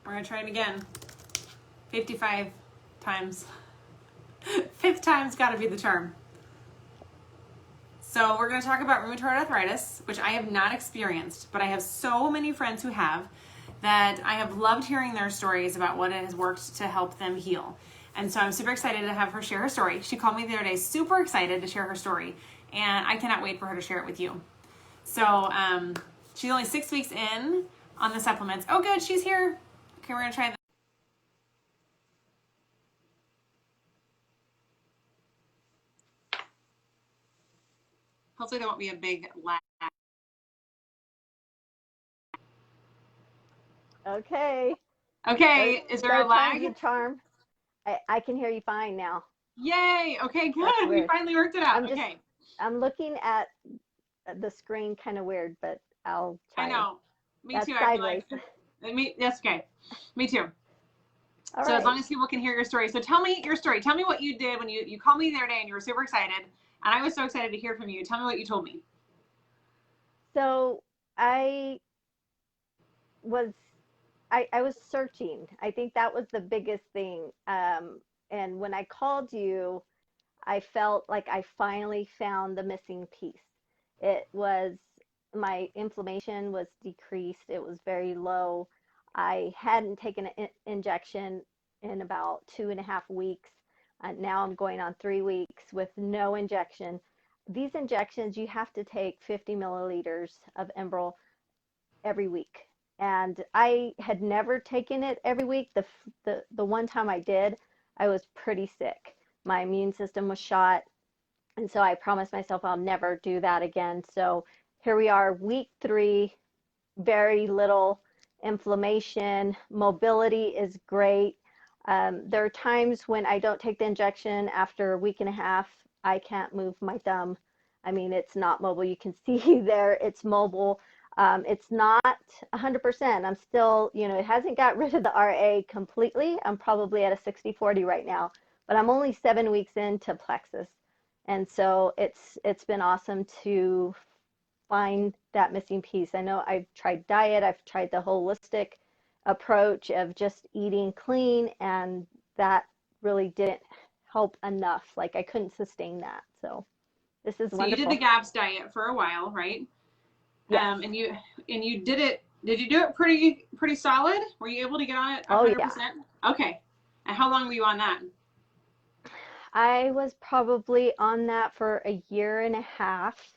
We're going to try it again. 55 times. Fifth time's got to be the charm. So we're going to talk about rheumatoid arthritis, which I have not experienced, but I have so many friends who have, that I have loved hearing their stories about what it has worked to help them heal. And so I'm super excited to have her share her story. She called me the other day, super excited to share her story, and I cannot wait for her to share it with you. So she's only 6 weeks in on the supplements. Oh, good, she's here. Okay, we're going to try this. Hopefully there won't be a big lag. Okay. Okay, is there a lag? Charm. I can hear you fine now. Yay! Okay, good. We finally worked it out. I'm looking at the screen kind of weird, but I'll try. I know. Me That's too. sideways. That's okay. Me too. All so right. As long as people can hear your story. So tell me your story. Tell me what you did when you called me the other day and you were super excited. And I was so excited to hear from you. Tell me what you told me. So I was searching. I think that was the biggest thing. And when I called you, I felt like I finally found the missing piece. It was, my inflammation was decreased. It was very low. I hadn't taken an injection in about 2.5 weeks. Now I'm going on 3 weeks with no injection. These injections, you have to take 50 milliliters of Enbrel every week. And I had never taken it every week. The one time I did, I was pretty sick. My immune system was shot. And so I promised myself I'll never do that again. So here we are, week 3, very little inflammation. Mobility is great. There are times when I don't take the injection after a week and a half, I can't move my thumb. I mean, it's not mobile. You can see there, it's mobile. It's not 100%. I'm still, it hasn't got rid of the RA completely. I'm probably at a 60-40 right now, but I'm only 7 weeks into Plexus. And so it's been awesome to find that missing piece. I know I've tried diet, I've tried the holistic approach of just eating clean, and that really didn't help enough. Like I couldn't sustain that. So this is wonderful. So you did the GAPS diet for a while, right? Yes. And you did it. Did you do it pretty solid? Were you able to get on it 100%? Oh, yeah. Okay. And how long were you on that? I was probably on that for a year and a half.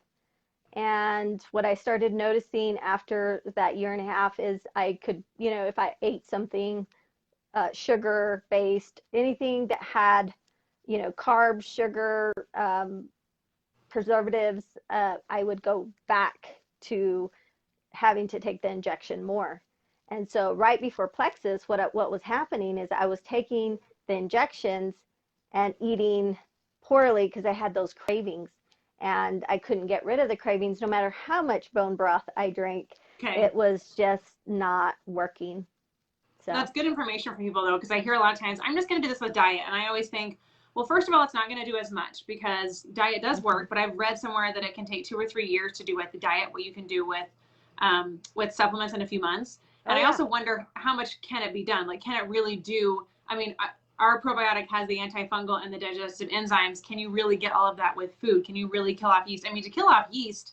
And what I started noticing after that year and a half is I could, if I ate something sugar based, anything that had, carbs, sugar, preservatives, I would go back to having to take the injection more. And so right before Plexus, what was happening is I was taking the injections and eating poorly because I had those cravings, and I couldn't get rid of the cravings no matter how much bone broth I drank. Okay. It was just not working. So that's good information for people though, because I hear a lot of times, I'm just going to do this with diet. And I always think, well, first of all, it's not going to do as much because diet does work, but I've read somewhere that it can take 2 or 3 years to do with the diet, what you can do with supplements in a few months. And I also wonder how much can it be done? Like, can it really do, I mean, our probiotic has the antifungal and the digestive enzymes. Can you really get all of that with food? Can you really kill off yeast? I mean, to kill off yeast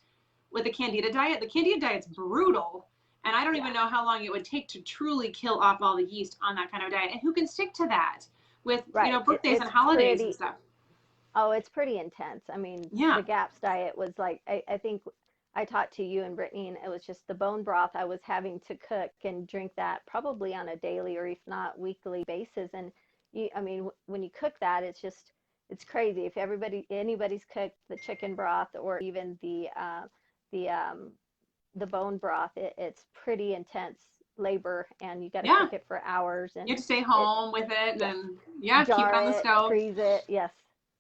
with a Candida diet, the Candida diet's brutal. And I don't even know how long it would take to truly kill off all the yeast on that kind of diet. And who can stick to that with, birthdays and holidays and stuff? Oh, it's pretty intense. I mean, the GAPS diet was like, I think I talked to you and Brittany, and it was just the bone broth I was having to cook and drink that probably on a daily or if not weekly basis. And when you cook that, it's crazy. If anybody's cooked the chicken broth or even the bone broth, it's pretty intense labor, and you got to cook it for hours. And you have to stay home with it, and keep it on the stove. Freeze it, yes.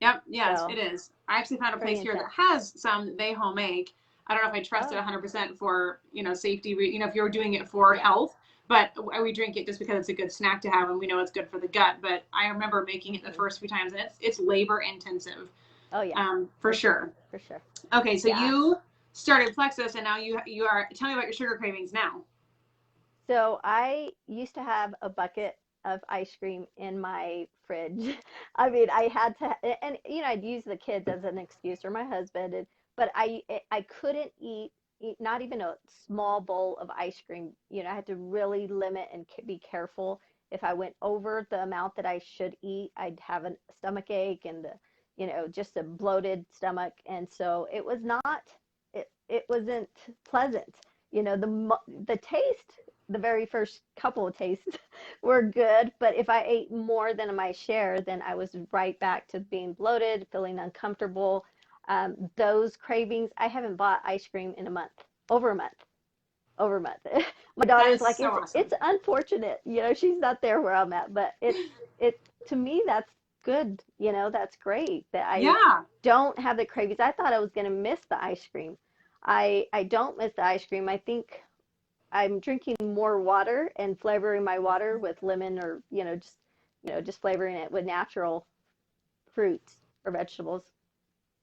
Yep, yes, so, it is. I actually found a place here that has some that they home make. I don't know if I trust it 100% for, safety, if you're doing it for health, but we drink it just because it's a good snack to have and we know it's good for the gut. But I remember making it the first few times, and it's labor intensive. Oh yeah. For sure. For sure. Okay, so you started Plexus, and now you are, tell me about your sugar cravings now. So I used to have a bucket of ice cream in my fridge. I mean, I had to, and I'd use the kids as an excuse or my husband, but I couldn't eat not even a small bowl of ice cream. I had to really limit and be careful. If I went over the amount that I should eat, I'd have a stomach ache and just a bloated stomach. And so it wasn't pleasant. The taste, the very first couple of tastes were good, but if I ate more than my share, then I was right back to being bloated, feeling uncomfortable. Those cravings, I haven't bought ice cream in a month, over a month, over a month. My That daughter's is like, so it's awesome. unfortunate, she's not there where I'm at, but it to me that's good, that's great that I Yeah. don't have the cravings. I thought I was going to miss the ice cream. I don't miss the ice cream. I think I'm drinking more water and flavoring my water with lemon or, just flavoring it with natural fruits or vegetables.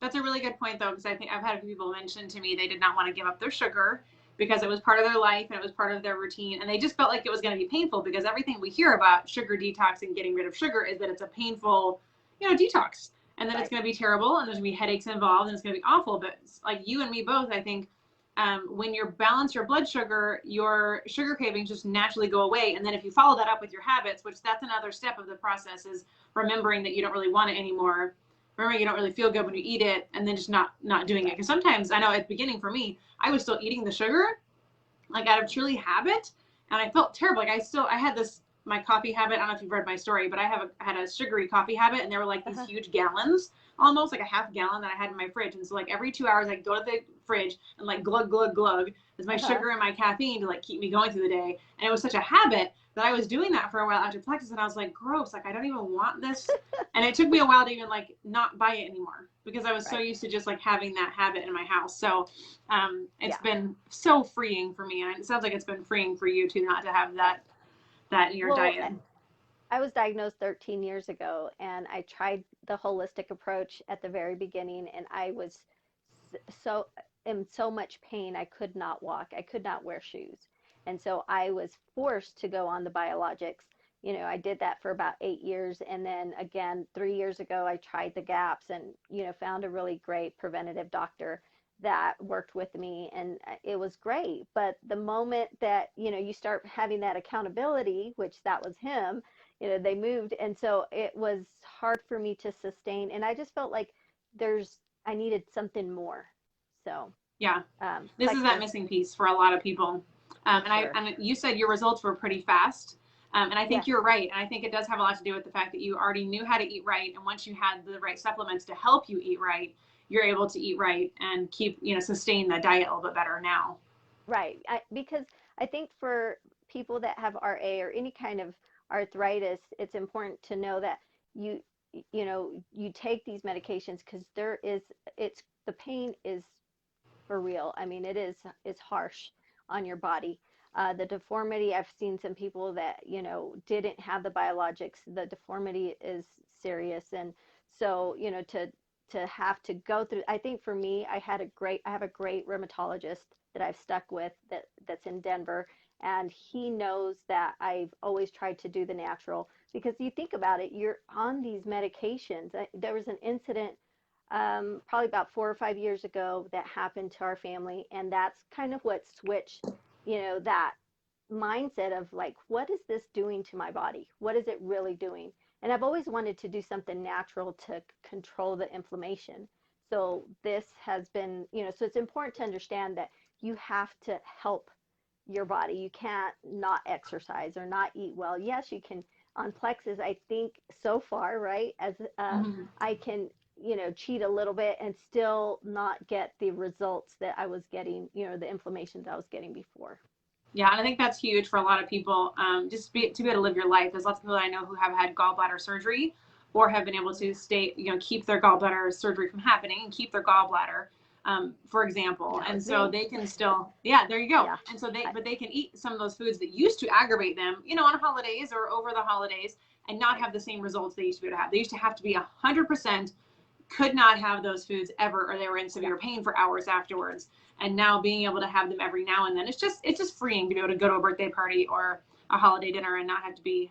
That's a really good point, though, because I think I've had a few people mention to me they did not want to give up their sugar because it was part of their life and it was part of their routine. And they just felt like it was going to be painful because everything we hear about sugar detox and getting rid of sugar is that it's a painful, detox. And then it's Right. going to be terrible and there's going to be headaches involved and it's going to be awful. But like you and me both, I think when you balance your blood sugar, your sugar cravings just naturally go away. And then if you follow that up with your habits, which that's another step of the process, is remembering that you don't really want it anymore. Remember, you don't really feel good when you eat it, and then just not doing it. Right. Because sometimes I know at the beginning for me, I was still eating the sugar, like out of truly habit, and I felt terrible. Like I had this my coffee habit. I don't know if you've read my story, but I had a sugary coffee habit, and there were like these Uh-huh. huge gallons, almost like a half gallon that I had in my fridge. And so like every 2 hours, I'd go to the fridge and like glug glug glug as my Uh-huh. sugar and my caffeine to like keep me going through the day. And it was such a habit that I was doing that for a while after practice, and I was like, gross. Like I don't even want this. And it took me a while to even like not buy it anymore because I was so Right. used to just like having that habit in my house. So it's Yeah. been so freeing for me, and it sounds like it's been freeing for you too, not to have Yes. that in your Well, diet. I was diagnosed 13 years ago, and I tried the holistic approach at the very beginning, and I was so in so much pain I could not walk. I could not wear shoes. And so I was forced to go on the biologics. I did that for about 8 years. And then again, 3 years ago, I tried the GAPS and, found a really great preventative doctor that worked with me. And it was great. But the moment that, you start having that accountability, which that was him, they moved. And so it was hard for me to sustain. And I just felt like I needed something more. So, Yeah, this is that Plexus missing piece for a lot of people. for And I sure. and you said your results were pretty fast. And I think Yes, you're right. And I think it does have a lot to do with the fact that you already knew how to eat right. And once you had the right supplements to help you eat right, you're able to eat right and keep, sustain the diet a little bit better now. right. Because I think for people that have RA or any kind of arthritis, it's important to know that you you take these medications because it's the pain is for real. I mean, it's harsh on your body. The deformity, I've seen some people that, didn't have the biologics. The deformity is serious. And so, to have to go through, I think for me, I have a great rheumatologist that I've stuck with that's in Denver. And he knows that I've always tried to do the natural because you think about it, you're on these medications. There was an incident probably about 4 or 5 years ago that happened to our family. And that's kind of what switched, that mindset of like, what is this doing to my body? What is it really doing? And I've always wanted to do something natural to control the inflammation. So this has been, so it's important to understand that you have to help your body. You can't not exercise or not eat well. Yes, you can on plexus, I think so far, right? As Mhm. I can, cheat a little bit and still not get the results that I was getting, the inflammations I was getting before. Yeah, and I think that's huge for a lot of people. To be able to live your life. There's lots of people that I know who have had gallbladder surgery, or have been able to keep their gallbladder surgery from happening and keep their gallbladder, for example. That And was so me. they can still, yeah, there you go. Yeah. And so I, but they can eat some of those foods that used to aggravate them, on holidays or over the holidays, and not right. have the same results they used to be able to have. They used to have to be 100% could not have those foods ever, or they were in Yeah. severe pain for hours afterwards. And now being able to have them every now and then, it's just freeing to be able to go to a birthday party or a holiday dinner and not have to be,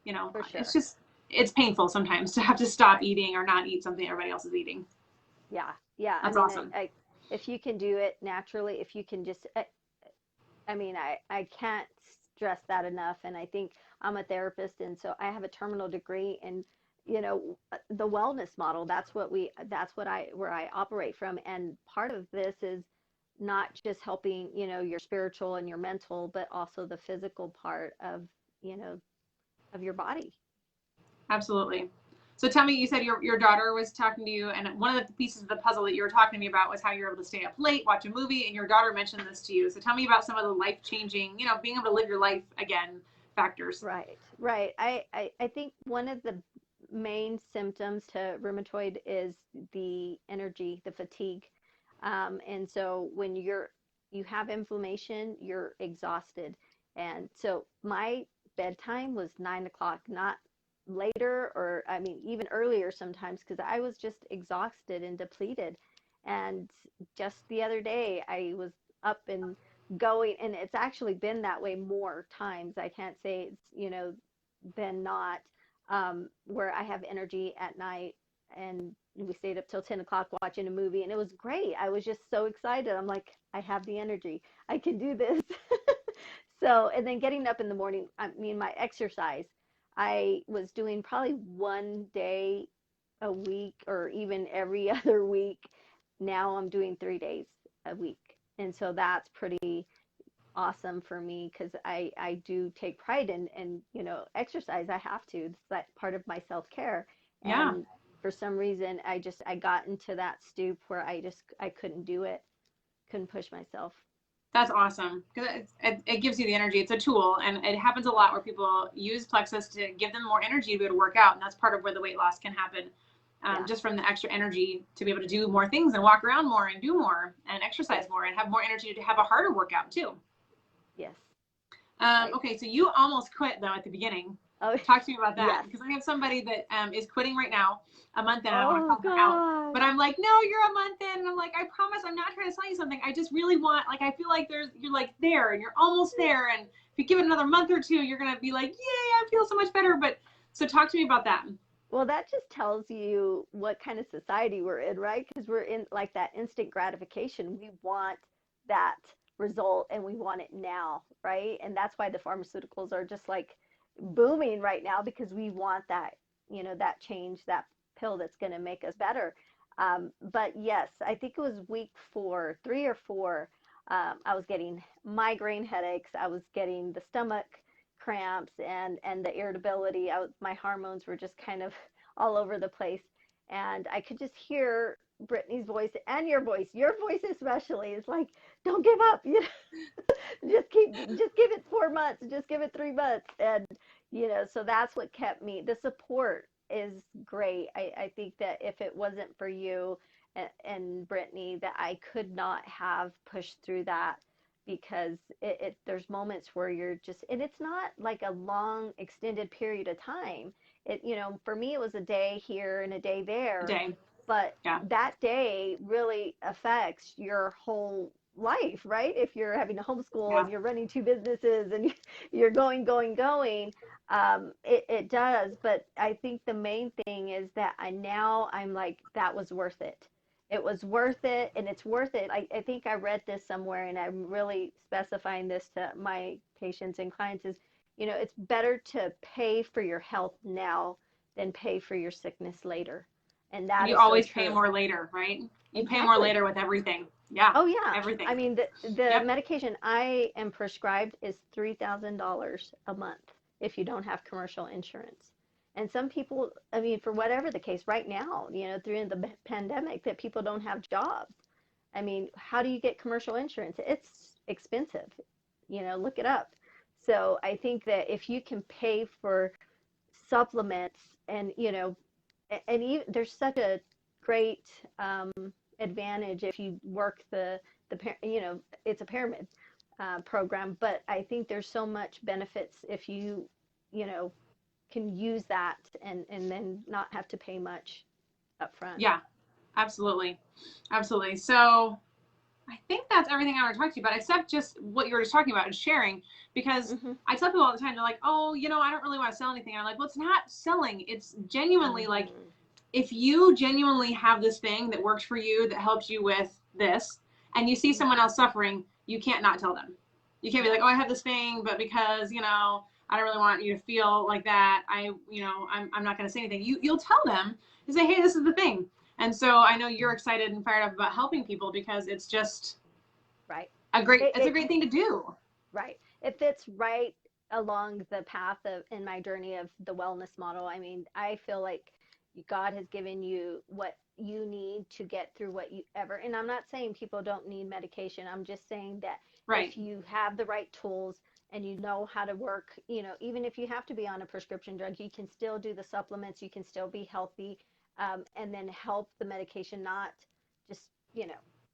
For sure. it's painful sometimes to have to stop Right. eating or not eat something everybody else is eating. Yeah. Yeah. I That's mean, awesome. if you can do it naturally, if you can just, I mean, I can't stress that enough. And I think I'm a therapist, and so I have a terminal degree in, the wellness model. That's where I operate from. And part of this is not just helping, your spiritual and your mental, but also the physical part of, you know, of your body. Absolutely. So tell me, you said your daughter was talking to you, and one of the pieces of the puzzle that you were talking to me about was how you're able to stay up late, watch a movie, and your daughter mentioned this to you. So tell me about some of the life-changing, being able to live your life again factors. Right, right. I think one of the main symptoms to rheumatoid is the energy, the fatigue. And so when you have inflammation, you're exhausted. And so my bedtime was 9 o'clock, not later, or I mean even earlier sometimes, because I was just exhausted and depleted. And just the other day I was up and going, and it's actually been that way more times. I can't say it's, been not, where I have energy at night, and we stayed up till 10 o'clock watching a movie, and it was great. I was just so excited. I'm like, I have the energy. I can do this. So, and then getting up in the morning, I mean, my exercise, I was doing probably one day a week or even every other week. Now I'm doing 3 days a week. And so that's pretty awesome for me, because I do take pride in exercise. I have to. It's that part of my self-care. Yeah, And for some reason I got into that stoop where I couldn't do it, couldn't push myself. that's awesome because it gives you the energy. It's a tool, and it happens a lot where people use Plexus to give them more energy to be able to work out, and that's part of where the weight loss can happen. Yeah. Just from the extra energy to be able to do more things and walk around more and do more and exercise Yes. more and have more energy to have a harder workout too. Yes. Right. Okay, so you almost quit though at the beginning. Oh. Talk to me about that Yes. because I have somebody that is quitting right now, a month in. I want to Oh call her out, gosh. but I'm like, no, you're a month in, and I'm like, I promise, I'm not trying to sell you something. I just really want, like, I feel like you're like there, and you're almost there, and if you give it another month or two, you're gonna be like, yay, I feel so much better. But so talk to me about that. Well, that just tells you what kind of society we're in, right? Because we're in like that instant gratification. We want that result and we want it now, right? And that's why the pharmaceuticals are just like booming right now, because we want that, that change, that pill that's going to make us better. But yes, I think it was week 4, 3 or 4. I was getting migraine headaches. I was getting the stomach cramps and the irritability. My hormones were just kind of all over the place, and I could just hear Brittany's voice and your voice especially is like, don't give up, just give it 4 months, just give it 3 months. And so that's what kept me. The support is great. I think that if it wasn't for you and Brittany, that I could not have pushed through that, because there's moments where you're just, and it's not like a long extended period of time. For me it was a day here and a day A there, day, but yeah, that day really affects your whole life, right? If you're having a homeschool yeah. and you're running 2 businesses and you're going, it does. But I think the main thing is that I'm like, that was worth it. It was worth it, and it's worth it. I think I read this somewhere, and I'm really specifying this to my patients and clients is, it's better to pay for your health now than pay for your sickness later. And that You is so always pay true. more later, right? You pay more Exactly. later with everything. Yeah, Oh yeah. I everything. mean, the Yep. medication I am prescribed is $3,000 a month if you don't have commercial insurance. And some people, I mean, for whatever the case, right now, through the pandemic, that people don't have jobs. I mean, how do you get commercial insurance? It's expensive. Look it up. So I think that if you can pay for supplements, and and even, there's such a great advantage if you work the it's a pyramid program. But I think there's so much benefits if you know can use that, and then not have to pay much up front. Yeah, absolutely. Absolutely. So I think that's everything I want to talk to you about, except just what you were just talking about and sharing. Because Mm-hmm. I tell people all the time, they're like, oh, you know, I don't really want to sell anything. I'm like, well, it's not selling. It's genuinely like, Mm-hmm. if you genuinely have this thing that works for you, that helps you with this, and you see someone else suffering, you can't not tell them. You can't be like, oh, I have this thing, but because, you know, I don't really want you to feel like that, I'm not going to say anything. You'll tell them, you say, hey, this is the thing. And so I know you're excited and fired up about helping people because it's just Right. it's a great thing to do. Right. It fits right along the path of in my journey of the wellness model. I mean, I feel like God has given you what you need to get through whatever. And I'm not saying people don't need medication. I'm just saying that Right. if you have the right tools and you know how to work, even if you have to be on a prescription drug, you can still do the supplements. You can still be healthy, and then help the medication not just,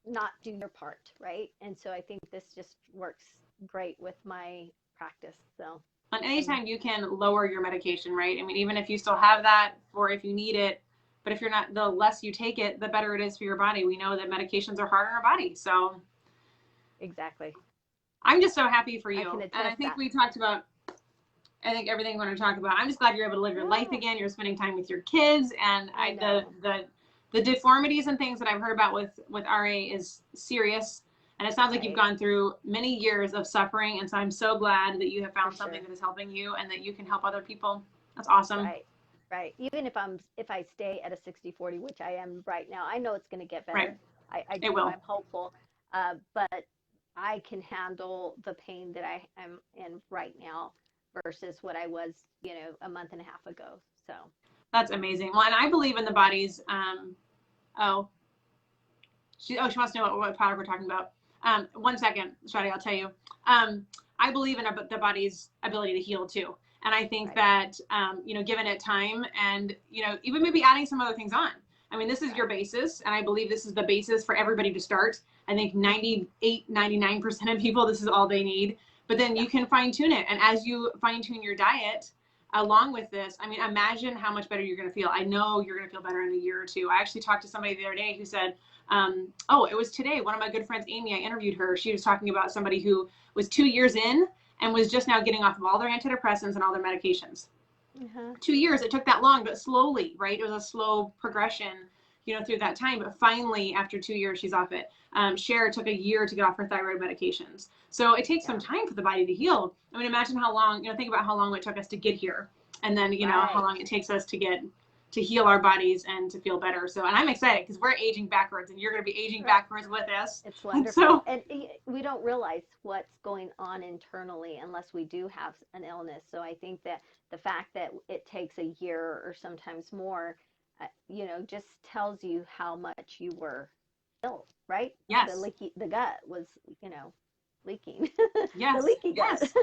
not do your part, right? And so I think this just works great with my practice. So, And and anytime you can lower your medication, right? I mean, even if you still have that or if you need it, but if you're not, the less you take it, the better it is for your body. We know that medications are hard on our body. So exactly. I'm just so happy for I can you. And I attest think that. we talked about, I think everything we want to talk about. I'm just glad you're able to live your life Yeah, again. You're spending time with your kids, and I know. the deformities and things that I've heard about with RA is serious. And it sounds like you've Right. gone through many years of suffering. And so I'm so glad that you have For found something sure. that is helping you and that you can help other people. That's awesome. Right. Right. Even if I stay at a 60/40, which I am right now, I know it's going to get Right. better. I It do. will. I'm hopeful. But I can handle the pain that I am in right now versus what I was, a month and a half ago. So, That's amazing. Well, and I believe in the body's, oh, she wants to know what product we're talking about. 1 second, Shadi, I'll tell you. I believe in the body's ability to heal too. And I think right. that, given it time and, even maybe adding some other things on. I mean, this is your Right. basis, and I believe this is the basis for everybody to start. I think Mm-hmm. 98, 99% of people, this is all they need. But then Yeah. you can fine tune it. And as you fine tune your diet, along with this, I mean, imagine how much better you're going to feel. I know you're going to feel better in a year or two. I actually talked to somebody the other day who said, it was today. One of my good friends, Amy, I interviewed her. She was talking about somebody who was 2 years in and was just now getting off of all their antidepressants and all their medications. Uh-huh. 2 years, it took that long, but slowly, right? It was a slow progression, through that time. But finally, after 2 years, she's off it. Cher took a year to get off her thyroid medications. So it takes some Yeah. time for the body to heal. I mean, imagine how long, think about how long it took us to get here. And then, how Right. long it takes us to heal our bodies and to feel better. So, and I'm excited because we're aging backwards and you're going to be aging Right. backwards with us. It's And wonderful. so, And we don't realize what's going on internally unless we do have an illness. So I think that the fact that it takes a year or sometimes more, just tells you how much you were ill, right? yes, The gut was, you know, leaking, the yes, leaky gut. yes.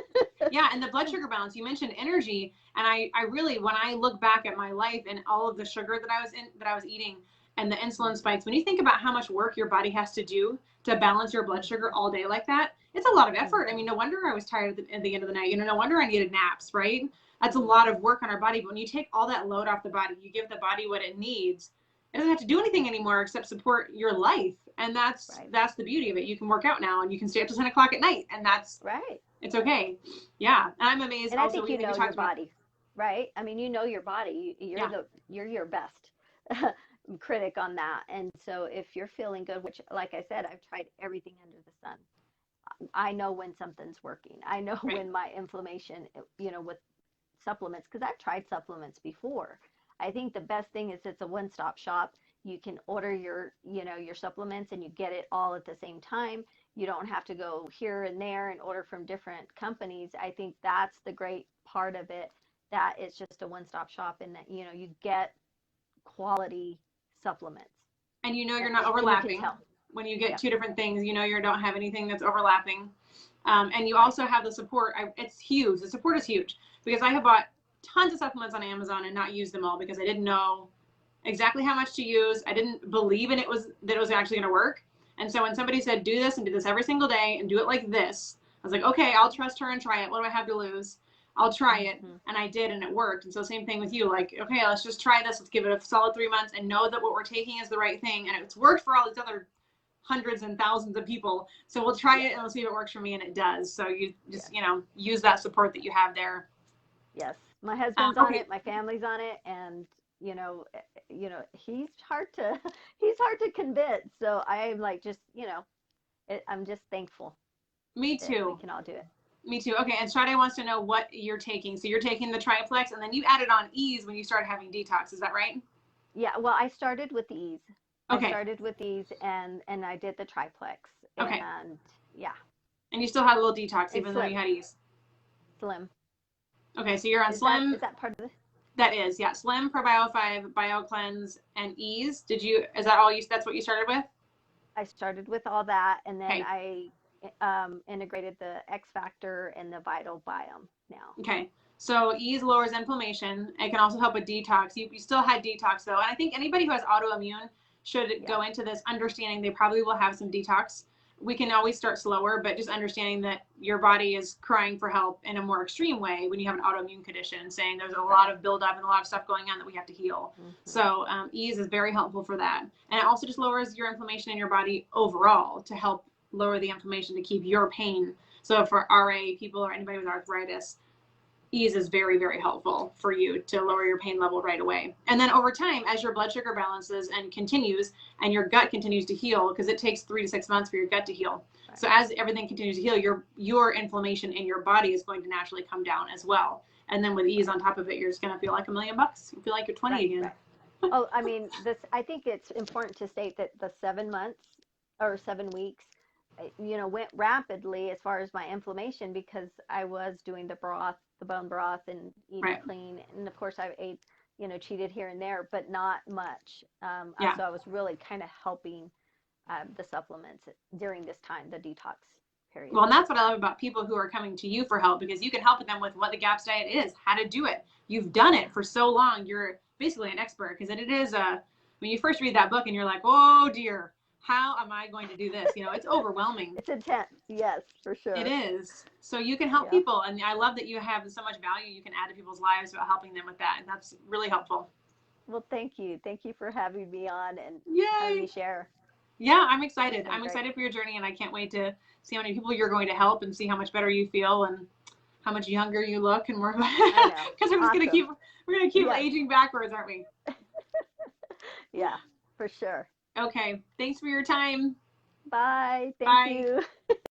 Yeah, and the blood sugar balance, you mentioned energy, and I really, when I look back at my life and all of the sugar that I was eating and the insulin spikes, when you think about how much work your body has to do to balance your blood sugar all day like that, it's a lot of effort. I mean, Mhm. no wonder I was tired at the end of the night. No wonder I needed naps, right? That's a lot Mhm. of work on our body. But when you take all that load off the body, you give the body what it needs. It doesn't have to do anything anymore except support your life, and Right. that's the beauty of it. You can work out now, and you can stay up to 10 o'clock at night, and Right. it's okay. Yeah, and I'm amazed And I also. think We you think we know your talked about. body, right? I mean, you know your body. Yeah, You're your best critic on that. And so if you're feeling good, which like I said, I've tried everything under the sun. I know when something's working. I know right. when my inflammation, with supplements, because I've tried supplements before. I think the best thing is it's a one-stop shop. You can order your supplements and you get it all at the same time. You don't have to go here and there and order from different companies. I think that's the great part of it, that it's just a one-stop shop and that, you get quality supplements And you're not and you can overlapping. tell. When you get Yeah, two different things, you don't have anything that's overlapping. And you right. also have the support. It's huge. The support is huge because I have bought tons of supplements on Amazon and not used them all because I didn't know exactly how much to use. I didn't believe that it was actually going to work. And so when somebody said, do this and do this every single day and do it like this, I was like, okay, I'll trust her and try it. What do I have to lose? I'll try it. Hmm. And I did, and it worked. And so same thing with you. Like, okay, let's just try this. Let's give it a solid 3 months and know that what we're taking is the right thing. And it's worked for all these other hundreds and thousands of people. So we'll try it and we'll see if it works for me, and it does. So you just, use that support that you have there. Yes. My husband's on Okay. it, my family's on it, and he's hard to he's hard to convince. So I'm like just, I'm just thankful Me that we too. can all do it. Me too. Okay, and Strade wants to know what you're taking. So you're taking the triplex, and then you added on ease when you started having detox. Is that right? Yeah, well, I started with these. I Okay. started with these and I did the triplex Okay. and yeah, And you still had a little detox, and even though you had ease. slim. Okay, so you're on Is that Slim. is that part of the That is, yeah. Slim, Probio 5, Bio Cleanse, and Ease. Is that all that's what you started with? I started with all that and then Okay. I integrated the X Factor and the Vital Biome now. Okay. So ease lowers inflammation. It can also help with detox. You still had detox though. And I think anybody who has autoimmune should go into this understanding they probably will have some detox. We can always start slower, but just understanding that your body is crying for help in a more extreme way when you have an autoimmune condition, saying there's a lot of buildup and a lot of stuff going on that we have to heal. Mm-hmm. So ease is very helpful for that. And it also just lowers your inflammation in your body overall to help lower the inflammation to keep your pain. So for RA people or anybody with arthritis, ease is very, very helpful for you to lower your pain level right away. And then over time, as your blood sugar balances and continues and your gut continues to heal, because it takes 3 to 6 months for your gut to heal. Right. So as everything continues to heal, your inflammation in your body is going to naturally come down as well. And then with ease on top of it, you're just going to feel like $1 million. You feel like you're 20 again. Right. Oh, I mean, I think it's important to state that the 7 months or 7 weeks, went rapidly as far as my inflammation because I was doing the bone broth and eating clean. And of course I ate, cheated here and there, but not much. So I was really kind of helping the supplements during this time, the detox period. Well, and that's what I love about people who are coming to you for help, because you can help them with what the GAPS diet is, how to do it. You've done it for so long. You're basically an expert, because it is when you first read that book and you're like, oh dear, how am I going to do this? It's overwhelming. It's intense. Yes, for sure. It is. So you can help people. And I love that you have so much value you can add to people's lives about helping them with that. And that's really helpful. Well, thank you. Thank you for having me on and having me share. Yeah, I'm excited. I'm excited for your journey, and I can't wait to see how many people you're going to help and see how much better you feel and how much younger you look. And we're because we're just we're gonna keep aging backwards, aren't we? Yeah, for sure. Okay. Thanks for your time. Bye. Thank you.